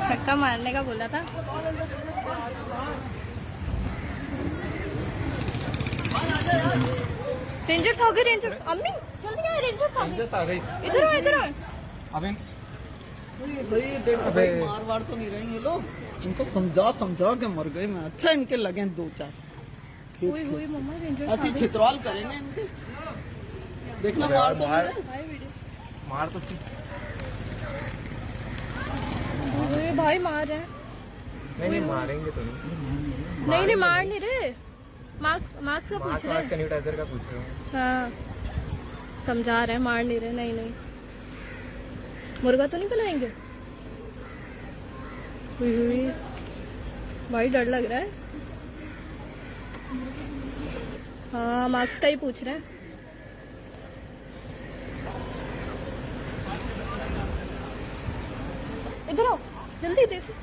छक्का मारने का बोला था। रेंजर्स आ गए, रेंजर्स। अम्मी जल्दी आ, रेंजर्स आ गए। इधर आओ, इधर आओ। अबे भाई देखो भाई, मार वार तो नहीं रहे ये लोग, इनको समझा समझा के मर गए मैं। अच्छा इनके लगे दो चार हुई हुई मम्मा, रेंजर्स ऐसी छित्रौल करेंगे इनके। देखना मार तो नहीं रहे। मार तो हुई भाई, मार रहे हैं। नहीं मारेंगे तो नहीं। नहीं मार नहीं रहे। मार्क्स का पूछ रहे हैं। सैनिटाइजर का पूछ रहे हो। हाँ समझा रहे हैं, मार नहीं रहे। नहीं नहीं, मुर्गा तो नहीं बनाएंगे। हुई हुई भाई, डर लग रहा है। हाँ मार्क्स का ही पूछ रहे हैं। इधर आओ जल्दी, देखो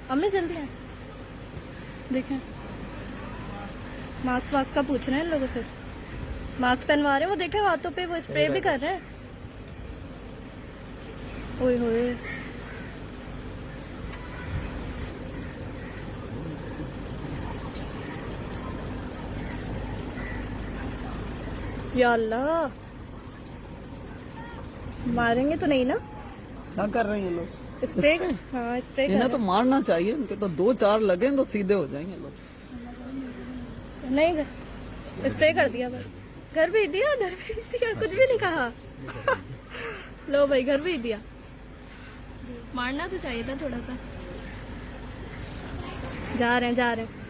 हमने जल्दी है। देखें, मार्क्स वाक्स का पूछ रहे हैं इन लोगों से। मार्क्स पहनवा रहे हैं वो, देखे हाथों पे वो स्प्रे भी कर रहे हैं। ओए होए, या अल्लाह, मारेंगे तो नहीं ना? क्या कर रहे हैं ये लोग? स्प्रे। हाँ स्प्रे कर इन्हें तो मारना चाहिए, इनके तो दो चार लगे तो सीधे हो जाएंगे लोग। नहीं, स्प्रे कर दिया बस। घर भेज दिया, घर भेज दिया, कुछ भी नहीं कहा। लो भाई, घर भेज दिया। मारना तो चाहिए था थोड़ा सा। जा रहे हैं, जा रहे हैं।